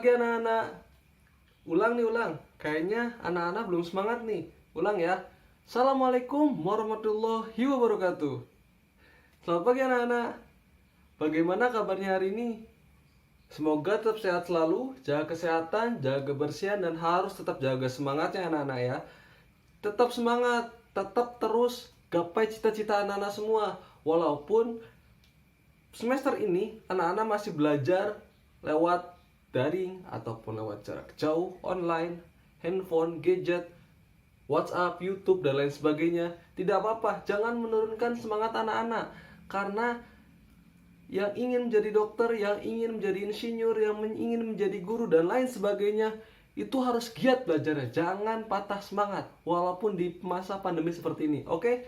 pagi anak-anak. Ulang nih, ulang. Kayaknya anak-anak belum semangat nih. Ulang ya. Assalamualaikum warahmatullahi wabarakatuh. Selamat pagi anak-anak. Bagaimana kabarnya hari ini? Semoga tetap sehat selalu, jaga kesehatan, jaga kebersihan, dan harus tetap jaga semangatnya anak-anak ya. Tetap semangat, tetap terus gapai cita-cita anak-anak semua. Walaupun semester ini anak-anak masih belajar lewat daring ataupun lewat jarak jauh, online, handphone, gadget, WhatsApp, YouTube, dan lain sebagainya. Tidak apa-apa, jangan menurunkan semangat anak-anak. Karena yang ingin menjadi dokter, yang ingin menjadi insinyur, yang ingin menjadi guru, dan lain sebagainya, itu harus giat belajarnya. Jangan patah semangat, walaupun di masa pandemi seperti ini. Oke?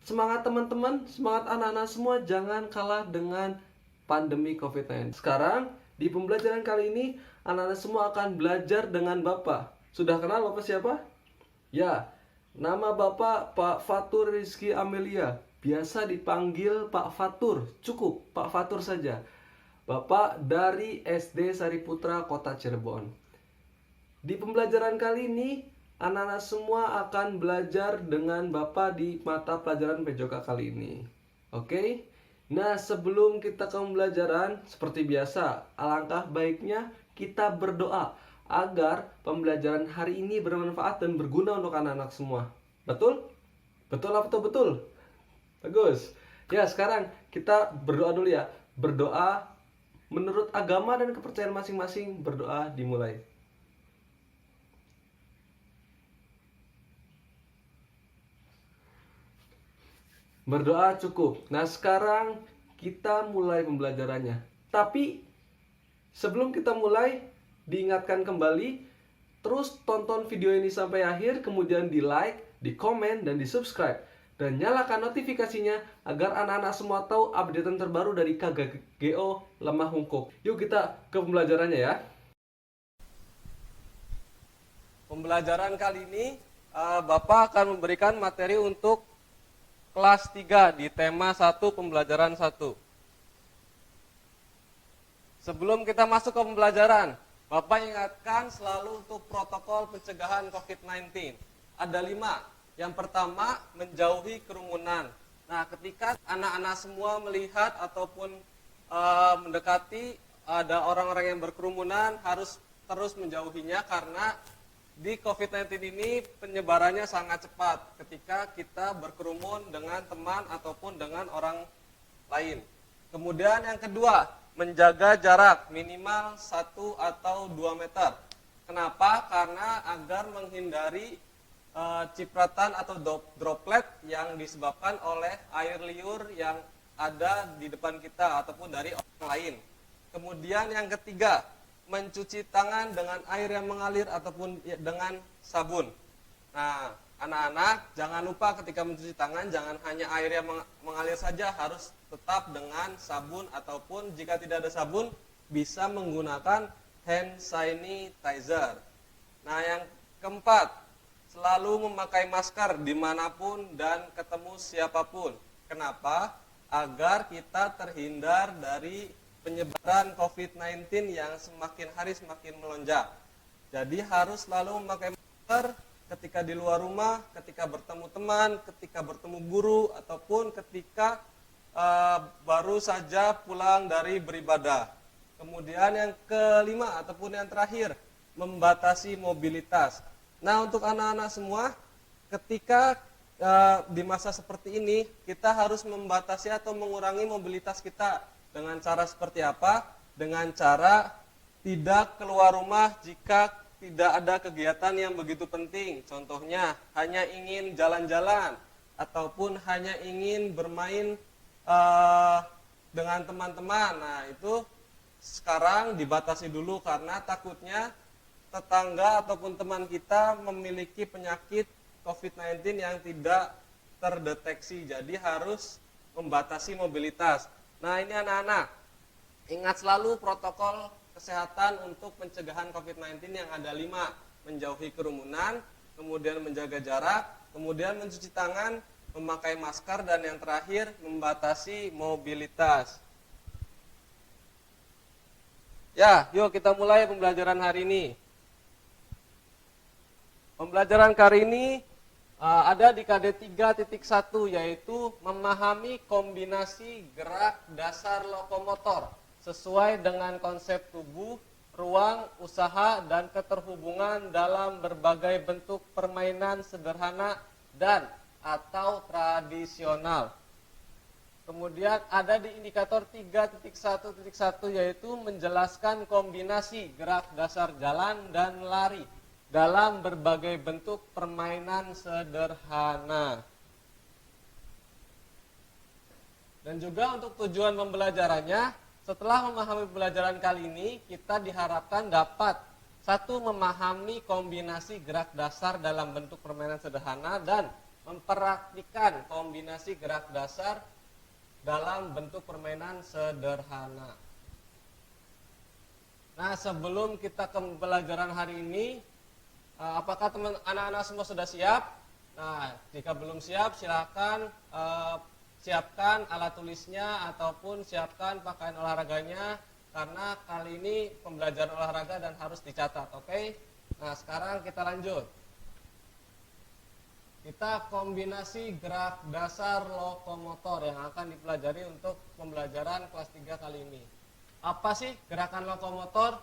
Semangat teman-teman, semangat anak-anak semua, jangan kalah dengan pandemi COVID-19. Sekarang, di pembelajaran kali ini, anak-anak semua akan belajar dengan Bapak. Sudah kenal Bapak siapa? Ya, nama Bapak Pak Fatur Rizky Amelia. Biasa dipanggil Pak Fatur. Cukup, Pak Fatur saja. Bapak dari SD Sariputra, Kota Cirebon. Di pembelajaran kali ini, anak-anak semua akan belajar dengan Bapak di mata pelajaran PJOK kali ini. Oke? Nah, sebelum kita ke pembelajaran, seperti biasa, alangkah baiknya kita berdoa agar pembelajaran hari ini bermanfaat dan berguna untuk anak-anak semua. Betul? Betul atau betul? Bagus. Ya, sekarang kita berdoa dulu ya. Berdoa menurut agama dan kepercayaan masing-masing. Berdoa dimulai. Berdoa cukup. Nah, sekarang kita mulai pembelajarannya. Tapi sebelum kita mulai, diingatkan kembali, terus tonton video ini sampai akhir, kemudian di like, di komen, dan di subscribe. Dan nyalakan notifikasinya agar anak-anak semua tahu updatean terbaru dari KGGO Lemah Hungkuk. Yuk kita ke pembelajarannya ya. Pembelajaran kali ini Bapak akan memberikan materi untuk kelas 3 di tema 1 pembelajaran 1. Sebelum kita masuk ke pembelajaran, Bapak ingatkan selalu untuk protokol pencegahan COVID-19. Ada 5. Yang pertama, menjauhi kerumunan. Nah, ketika anak-anak semua melihat ataupun mendekati ada orang-orang yang berkerumunan, harus terus menjauhinya karena di COVID-19 ini penyebarannya sangat cepat ketika kita berkerumun dengan teman ataupun dengan orang lain. Kemudian yang kedua, menjaga jarak minimal 1 atau 2 meter. Kenapa? Karena agar menghindari cipratan atau droplet yang disebabkan oleh air liur yang ada di depan kita ataupun dari orang lain. Kemudian yang ketiga, mencuci tangan dengan air yang mengalir ataupun dengan sabun. Nah, anak-anak jangan lupa ketika mencuci tangan jangan hanya air yang mengalir saja, harus tetap dengan sabun ataupun jika tidak ada sabun bisa menggunakan hand sanitizer. Nah, yang keempat, selalu memakai masker dimanapun dan ketemu siapapun. Kenapa? Agar kita terhindar dari penyebaran COVID-19 yang semakin hari semakin melonjak. Jadi harus selalu memakai masker ketika di luar rumah, ketika bertemu teman, ketika bertemu guru, ataupun ketika baru saja pulang dari beribadah. Kemudian yang kelima ataupun yang terakhir, membatasi mobilitas. Nah, untuk anak-anak semua, ketika di masa seperti ini, kita harus membatasi atau mengurangi mobilitas kita. Dengan cara seperti apa? Dengan cara tidak keluar rumah jika tidak ada kegiatan yang begitu penting. Contohnya, hanya ingin jalan-jalan ataupun hanya ingin bermain dengan teman-teman. Nah, itu sekarang dibatasi dulu karena takutnya tetangga ataupun teman kita memiliki penyakit COVID-19 yang tidak terdeteksi. Jadi harus membatasi mobilitas. Nah, ini anak-anak, ingat selalu protokol kesehatan untuk pencegahan COVID-19 yang ada 5. Menjauhi kerumunan, kemudian menjaga jarak, kemudian mencuci tangan, memakai masker, dan yang terakhir membatasi mobilitas. Ya, yuk kita mulai pembelajaran hari ini. Pembelajaran kali ini ada di KD 3.1 yaitu memahami kombinasi gerak dasar lokomotor sesuai dengan konsep tubuh, ruang, usaha, dan keterhubungan dalam berbagai bentuk permainan sederhana dan atau tradisional. Kemudian ada di indikator 3.1.1 yaitu menjelaskan kombinasi gerak dasar jalan dan lari dalam berbagai bentuk permainan sederhana. Dan juga untuk tujuan pembelajarannya, setelah memahami pembelajaran kali ini, kita diharapkan dapat satu, memahami kombinasi gerak dasar dalam bentuk permainan sederhana dan mempraktikkan kombinasi gerak dasar dalam bentuk permainan sederhana. Nah, sebelum kita ke pembelajaran hari ini, apakah anak-anak semua sudah siap? Nah, jika belum siap, silakan siapkan alat tulisnya ataupun siapkan pakaian olahraganya, karena kali ini pembelajaran olahraga dan harus dicatat, oke? Nah, sekarang kita lanjut. Kita kombinasi gerak dasar lokomotor yang akan dipelajari untuk pembelajaran kelas 3 kali ini. Apa sih gerakan lokomotor?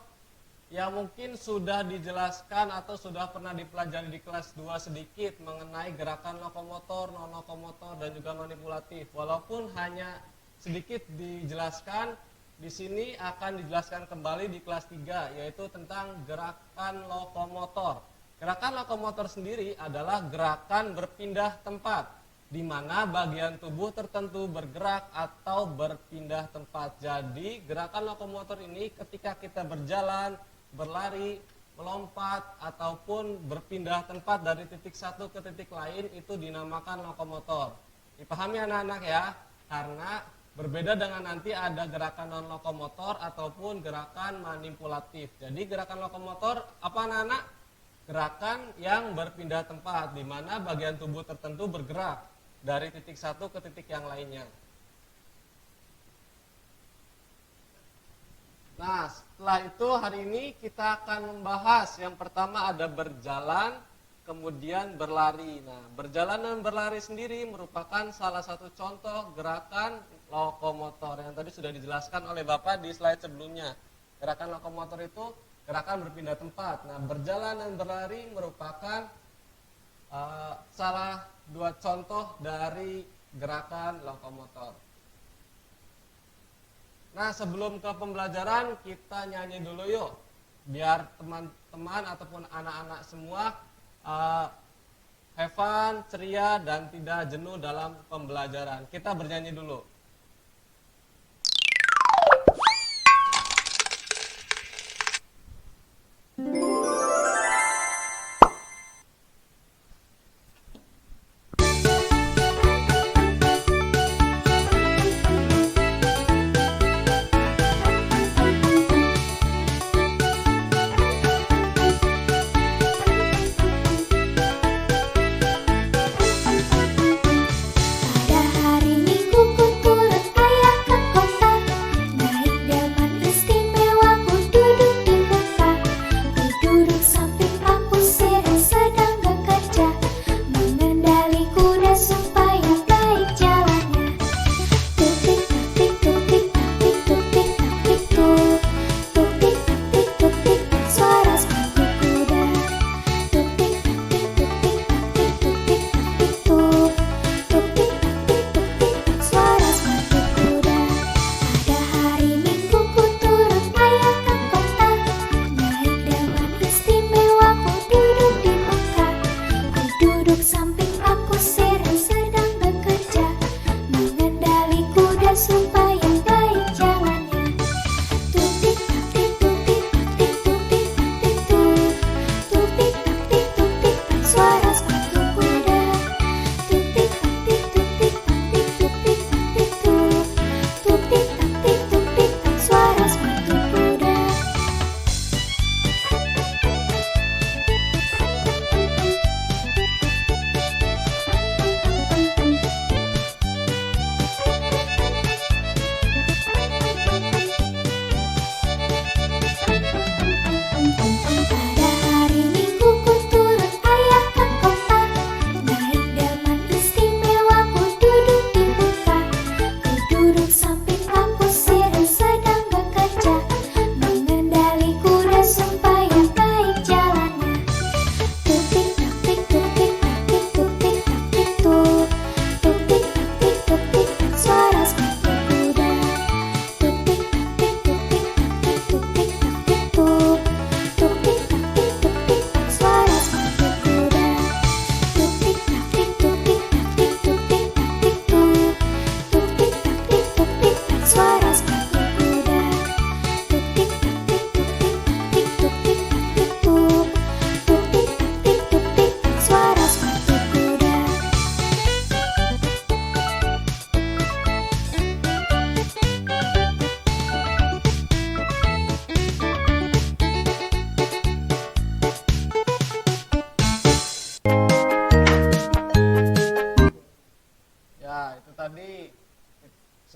Ya mungkin sudah dijelaskan atau sudah pernah dipelajari di kelas 2 sedikit mengenai gerakan lokomotor, non-lokomotor, dan juga manipulatif. Walaupun hanya sedikit dijelaskan, di sini akan dijelaskan kembali di kelas 3, yaitu tentang gerakan lokomotor. Gerakan lokomotor sendiri adalah gerakan berpindah tempat, di mana bagian tubuh tertentu bergerak atau berpindah tempat. Jadi gerakan lokomotor ini ketika kita berjalan, berlari, melompat, ataupun berpindah tempat dari titik satu ke titik lain itu dinamakan lokomotor. Dipahami anak-anak ya, karena berbeda dengan nanti ada gerakan non-lokomotor ataupun gerakan manipulatif. Jadi gerakan lokomotor apa anak-anak? Gerakan yang berpindah tempat, di mana bagian tubuh tertentu bergerak dari titik satu ke titik yang lainnya. Nah, setelah itu hari ini kita akan membahas yang pertama ada berjalan, kemudian berlari. Nah, berjalan dan berlari sendiri merupakan salah satu contoh gerakan lokomotor yang tadi sudah dijelaskan oleh Bapak di slide sebelumnya. Gerakan lokomotor itu gerakan berpindah tempat. Nah, berjalan dan berlari merupakan salah dua contoh dari gerakan lokomotor. Nah, sebelum ke pembelajaran kita nyanyi dulu yuk, biar teman-teman ataupun anak-anak semua have fun, ceria, dan tidak jenuh dalam pembelajaran. Kita bernyanyi dulu. Pada hari Minggu ku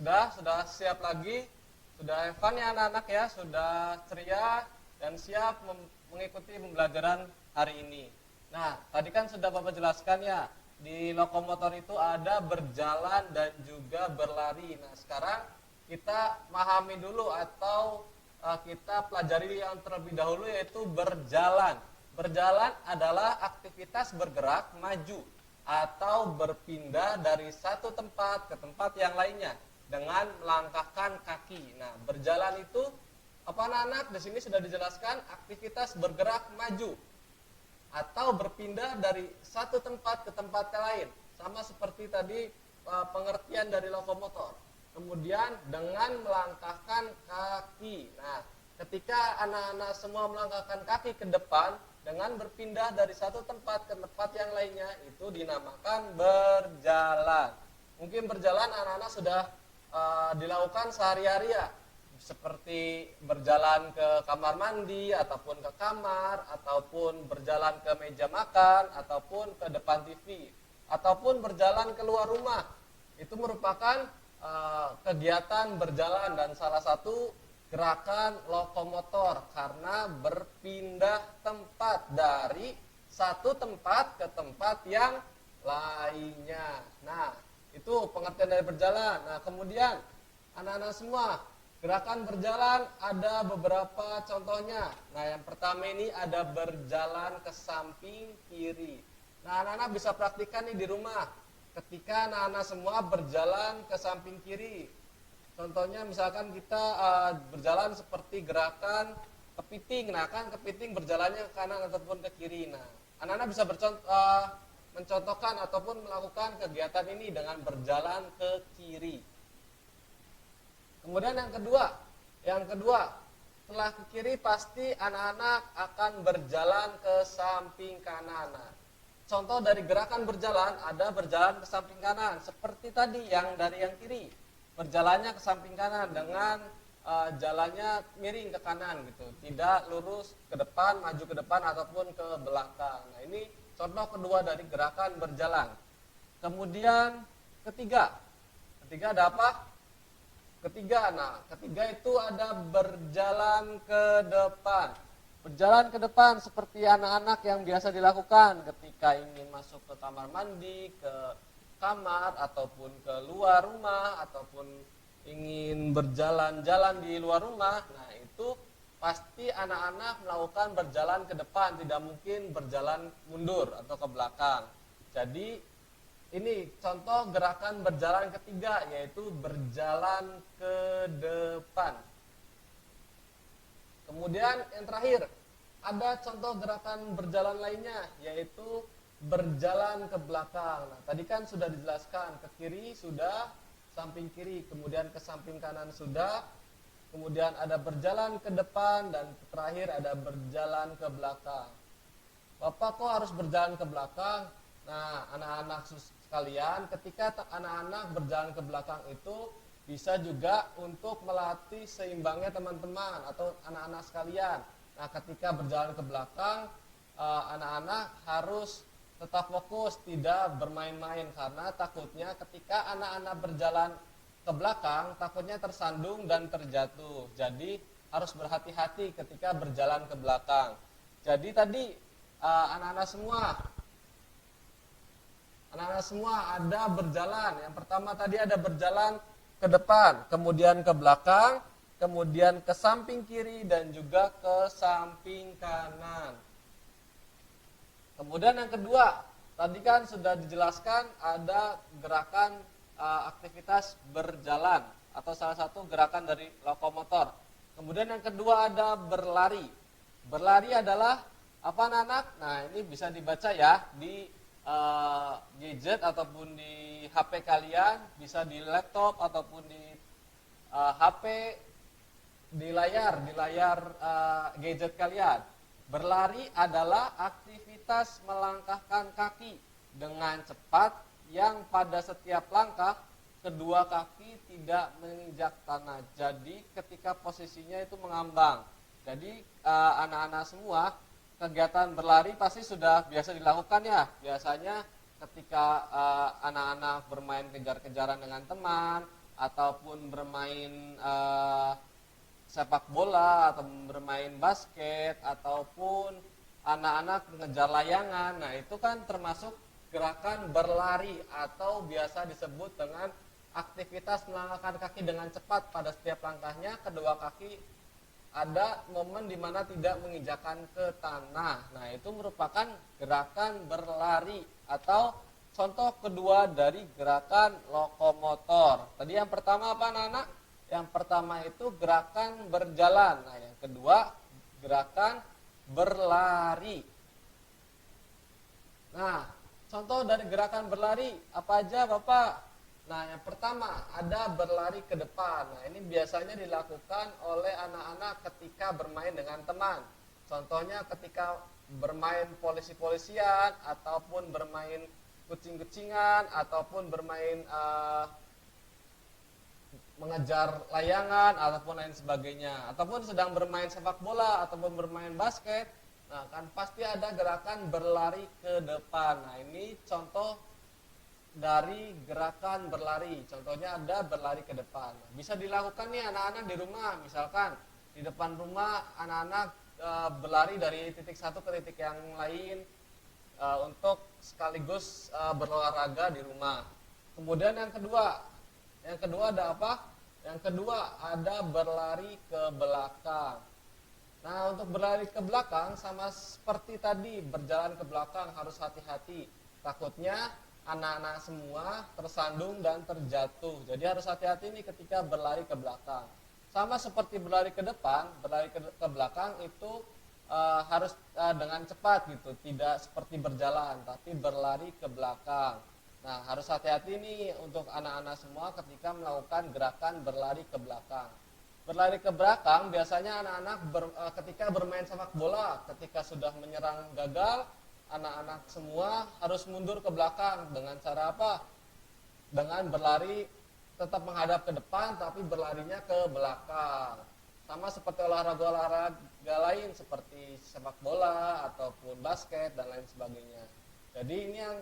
Sudah siap lagi? Sudah have fun ya anak-anak ya? Sudah ceria dan siap mengikuti pembelajaran hari ini. Nah, tadi kan sudah Bapak jelaskan ya, di lokomotor itu ada berjalan dan juga berlari. Nah, sekarang kita memahami dulu atau kita pelajari yang terlebih dahulu yaitu berjalan. Berjalan adalah aktivitas bergerak maju atau berpindah dari satu tempat ke tempat yang lainnya dengan melangkahkan kaki. Nah, berjalan itu apa anak-anak? Di sini sudah dijelaskan aktivitas bergerak maju atau berpindah dari satu tempat ke tempat lain. Sama seperti tadi pengertian dari lokomotor. Kemudian dengan melangkahkan kaki. Nah, ketika anak-anak semua melangkahkan kaki ke depan dengan berpindah dari satu tempat ke tempat yang lainnya, itu dinamakan berjalan. Mungkin berjalan anak-anak sudah dilakukan sehari-hari ya, seperti berjalan ke kamar mandi ataupun ke kamar, ataupun berjalan ke meja makan, ataupun ke depan TV, ataupun berjalan keluar rumah. Itu merupakan kegiatan berjalan dan salah satu gerakan lokomotor karena berpindah tempat dari satu tempat ke tempat yang lainnya. Nah, itu pengertian dari berjalan. Nah, kemudian anak-anak semua, gerakan berjalan ada beberapa contohnya. Nah, yang pertama ini ada berjalan ke samping kiri. Nah, anak-anak bisa praktikkan nih di rumah. Ketika anak-anak semua berjalan ke samping kiri. Contohnya misalkan kita berjalan seperti gerakan kepiting. Nah, kan kepiting berjalannya ke kanan ataupun ke kiri. Nah, anak-anak bisa mencontohkan ataupun melakukan kegiatan ini dengan berjalan ke kiri. Kemudian yang kedua, setelah ke kiri pasti anak-anak akan berjalan ke samping kanan. Nah, contoh dari gerakan berjalan ada berjalan ke samping kanan, seperti tadi yang dari yang kiri. Berjalannya ke samping kanan dengan jalannya miring ke kanan gitu, tidak lurus ke depan, maju ke depan ataupun ke belakang. Nah, ini contoh kedua dari gerakan berjalan. Kemudian ketiga ada apa? Ketiga itu ada berjalan ke depan. Berjalan ke depan seperti anak-anak yang biasa dilakukan ketika ingin masuk ke kamar mandi, ke kamar, ataupun ke luar rumah, ataupun ingin berjalan-jalan di luar rumah. Nah, itu pasti anak-anak melakukan berjalan ke depan, tidak mungkin berjalan mundur atau ke belakang. Jadi, ini contoh gerakan berjalan ketiga, yaitu berjalan ke depan. Kemudian yang terakhir, ada contoh gerakan berjalan lainnya, yaitu berjalan ke belakang. Nah, tadi kan sudah dijelaskan, ke kiri sudah, samping kiri, kemudian ke samping kanan sudah, kemudian ada berjalan ke depan, dan terakhir ada berjalan ke belakang. Bapak kok harus berjalan ke belakang? Nah, anak-anak sekalian, ketika anak-anak berjalan ke belakang itu bisa juga untuk melatih seimbangnya teman-teman atau anak-anak sekalian. Nah, ketika berjalan ke belakang, anak-anak harus tetap fokus, tidak bermain-main, karena takutnya ketika anak-anak berjalan ke belakang, takutnya tersandung dan terjatuh. Jadi harus berhati-hati ketika berjalan ke belakang. Jadi tadi anak-anak semua ada berjalan. Yang pertama tadi ada berjalan ke depan, kemudian ke belakang, kemudian ke samping kiri, dan juga ke samping kanan. Kemudian yang kedua, tadi kan sudah dijelaskan ada gerakan aktivitas berjalan atau salah satu gerakan dari lokomotor. Kemudian yang kedua ada berlari. Berlari adalah apa anak-anak? Nah, ini bisa dibaca ya di gadget ataupun di HP kalian, bisa di laptop ataupun di HP, di layar gadget kalian. Berlari adalah aktivitas melangkahkan kaki dengan cepat yang pada setiap langkah kedua kaki tidak menginjak tanah. Jadi ketika posisinya itu mengambang. Jadi anak-anak semua kegiatan berlari pasti sudah biasa dilakukan ya. Biasanya ketika anak-anak bermain kejar-kejaran dengan teman ataupun bermain sepak bola atau bermain basket ataupun anak-anak mengejar layangan. Nah, itu kan termasuk gerakan berlari atau biasa disebut dengan aktivitas melangkahkan kaki dengan cepat pada setiap langkahnya. Kedua kaki ada momen di mana tidak menginjakan ke tanah. Nah, itu merupakan gerakan berlari atau contoh kedua dari gerakan lokomotor. Tadi yang pertama apa, anak-anak? Yang pertama itu gerakan berjalan. Nah, yang kedua gerakan berlari. Nah, contoh dari gerakan berlari apa aja, Bapak? Nah, yang pertama ada berlari ke depan. Nah, ini biasanya dilakukan oleh anak-anak ketika bermain dengan teman. Contohnya ketika bermain polisi-polisian ataupun bermain kucing-kucingan ataupun bermain mengejar layangan ataupun lain sebagainya, ataupun sedang bermain sepak bola ataupun bermain basket. Nah, kan pasti ada gerakan berlari ke depan. Nah, ini contoh dari gerakan berlari. Contohnya ada berlari ke depan. Bisa dilakukan nih anak-anak di rumah. Misalkan di depan rumah anak-anak berlari dari titik satu ke titik yang lain untuk sekaligus berolahraga di rumah. Kemudian yang kedua ada apa? Yang kedua ada berlari ke belakang. Nah, untuk berlari ke belakang sama seperti tadi, berjalan ke belakang harus hati-hati. Takutnya anak-anak semua tersandung dan terjatuh. Jadi harus hati-hati nih ketika berlari ke belakang. Sama seperti berlari ke depan, berlari ke belakang itu harus dengan cepat gitu, tidak seperti berjalan, tapi berlari ke belakang. Nah, harus hati-hati nih untuk anak-anak semua ketika melakukan gerakan berlari ke belakang. Berlari ke belakang biasanya anak-anak ketika bermain sepak bola, ketika sudah menyerang gagal, anak-anak semua harus mundur ke belakang. Dengan cara apa? Dengan berlari tetap menghadap ke depan tapi berlarinya ke belakang. Sama seperti olahraga lain seperti sepak bola ataupun basket dan lain sebagainya. Jadi ini yang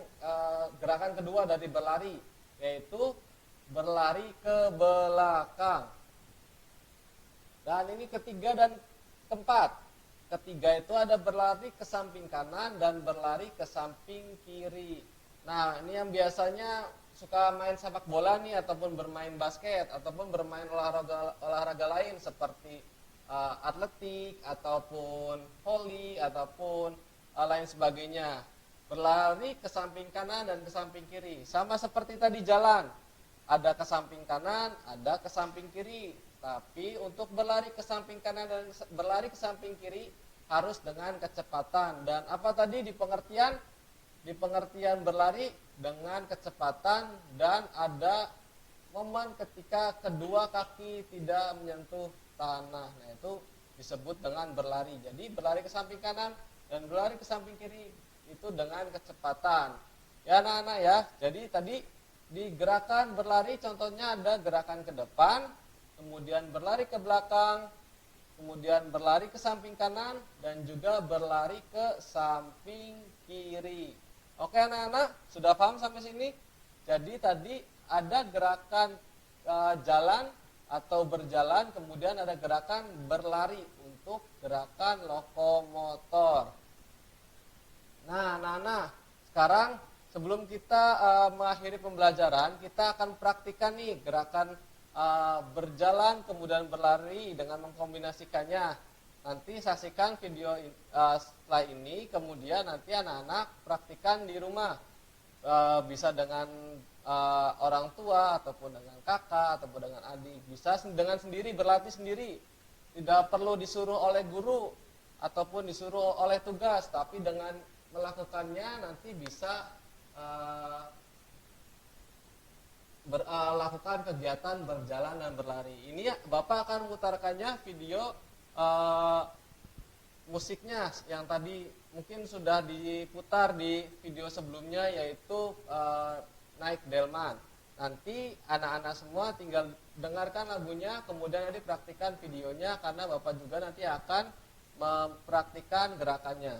gerakan kedua dari berlari, yaitu berlari ke belakang. Dan ini ketiga dan keempat. Ketiga itu ada berlari ke samping kanan dan berlari ke samping kiri. Nah, ini yang biasanya suka main sepak bola nih ataupun bermain basket ataupun bermain olahraga lain seperti atletik ataupun volley ataupun lain sebagainya. Berlari ke samping kanan dan ke samping kiri. Sama seperti tadi jalan. Ada ke samping kanan, ada ke samping kiri. Tapi untuk berlari ke samping kanan dan berlari ke samping kiri harus dengan kecepatan. Dan apa tadi di pengertian? Di pengertian berlari dengan kecepatan dan ada momen ketika kedua kaki tidak menyentuh tanah. Nah, itu disebut dengan berlari. Jadi berlari ke samping kanan dan berlari ke samping kiri itu dengan kecepatan. Ya anak-anak ya. Jadi tadi di gerakan berlari contohnya ada gerakan ke depan, kemudian berlari ke belakang, kemudian berlari ke samping kanan, dan juga berlari ke samping kiri. Oke anak-anak, sudah paham sampai sini? Jadi tadi ada gerakan jalan atau berjalan, kemudian ada gerakan berlari untuk gerakan lokomotor. Nah anak-anak, sekarang sebelum kita mengakhiri pembelajaran, kita akan praktikkan nih gerakan berjalan kemudian berlari dengan mengkombinasikannya. Nanti saksikan video setelah ini, kemudian nanti anak-anak praktikkan di rumah. Bisa dengan orang tua ataupun dengan kakak ataupun dengan adik. Bisa dengan sendiri, berlatih sendiri. Tidak perlu disuruh oleh guru ataupun disuruh oleh tugas, tapi dengan melakukannya nanti bisa lakukan kegiatan berjalan dan berlari. Ini Bapak akan memutarkannya video musiknya yang tadi mungkin sudah diputar di video sebelumnya, yaitu Naik Delman. Nanti anak-anak semua tinggal dengarkan lagunya, kemudian nanti praktikkan videonya karena Bapak juga nanti akan mempraktikkan gerakannya.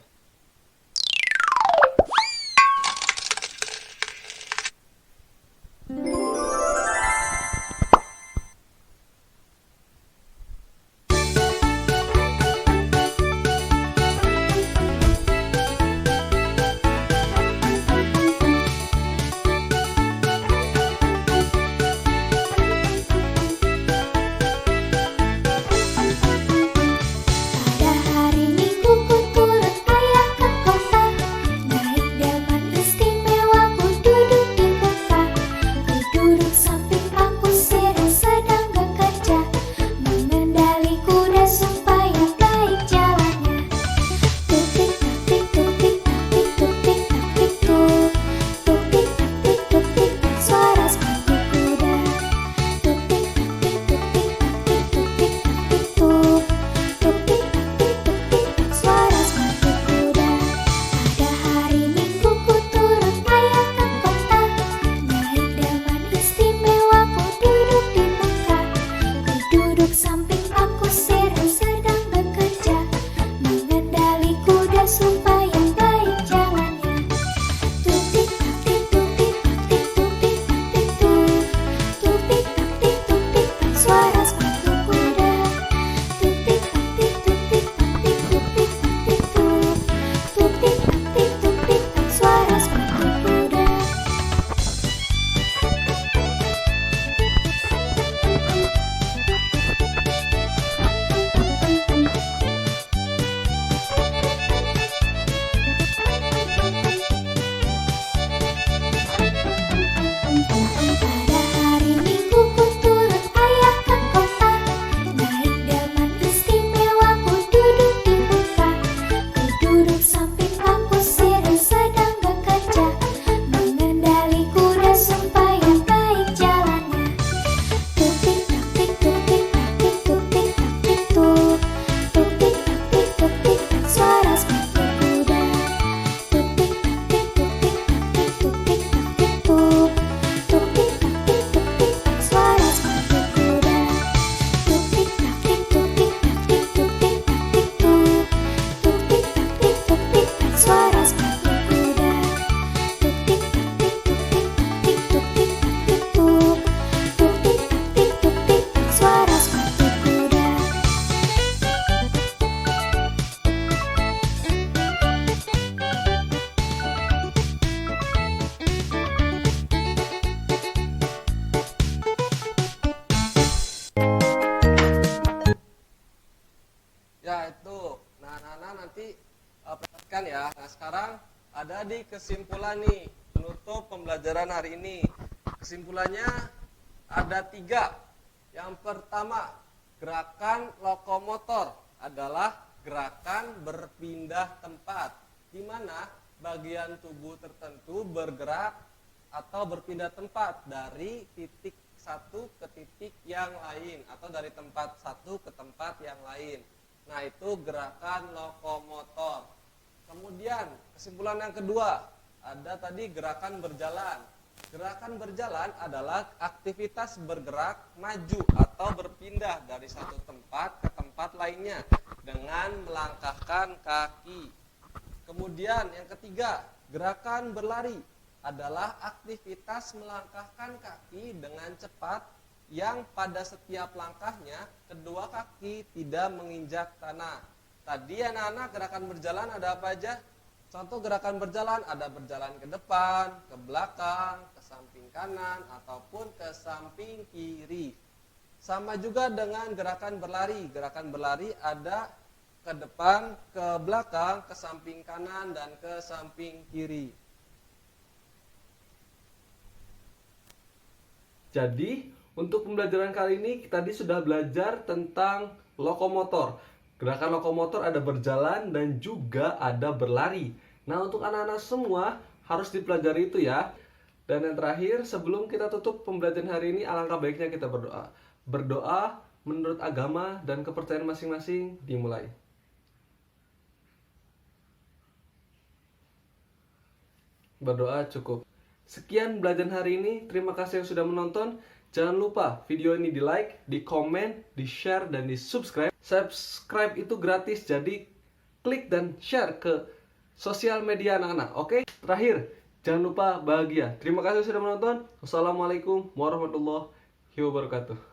sekarang ada di kesimpulan nih, penutup pembelajaran hari ini. Kesimpulannya ada 3. Yang pertama, gerakan lokomotor adalah gerakan berpindah tempat, di mana bagian tubuh tertentu bergerak atau berpindah tempat dari titik satu ke titik yang lain, atau dari tempat satu ke tempat yang lain. Nah, itu gerakan lokomotor. Kemudian kesimpulan yang kedua, ada tadi gerakan berjalan. Gerakan berjalan adalah aktivitas bergerak maju atau berpindah dari satu tempat ke tempat lainnya dengan melangkahkan kaki. Kemudian yang ketiga, gerakan berlari adalah aktivitas melangkahkan kaki dengan cepat yang pada setiap langkahnya kedua kaki tidak menginjak tanah. Tadi anak-anak gerakan berjalan ada apa aja? Contoh gerakan berjalan ada berjalan ke depan, ke belakang, ke samping kanan, ataupun ke samping kiri. Sama juga dengan gerakan berlari. Gerakan berlari ada ke depan, ke belakang, ke samping kanan, dan ke samping kiri. Jadi, untuk pembelajaran kali ini tadi sudah belajar tentang lokomotor. Gerakan lokomotor ada berjalan dan juga ada berlari. Nah, untuk anak-anak semua harus dipelajari itu ya. Dan yang terakhir, sebelum kita tutup pembelajaran hari ini, alangkah baiknya kita berdoa. Berdoa menurut agama dan kepercayaan masing-masing dimulai. Berdoa cukup. Sekian belajar hari ini. Terima kasih yang sudah menonton. Jangan lupa video ini di like, di komen, di share, dan di subscribe. Subscribe itu gratis, jadi klik dan share ke sosial media anak-anak. Oke? Terakhir, jangan lupa bahagia. Terima kasih sudah menonton. Wassalamualaikum warahmatullahi wabarakatuh.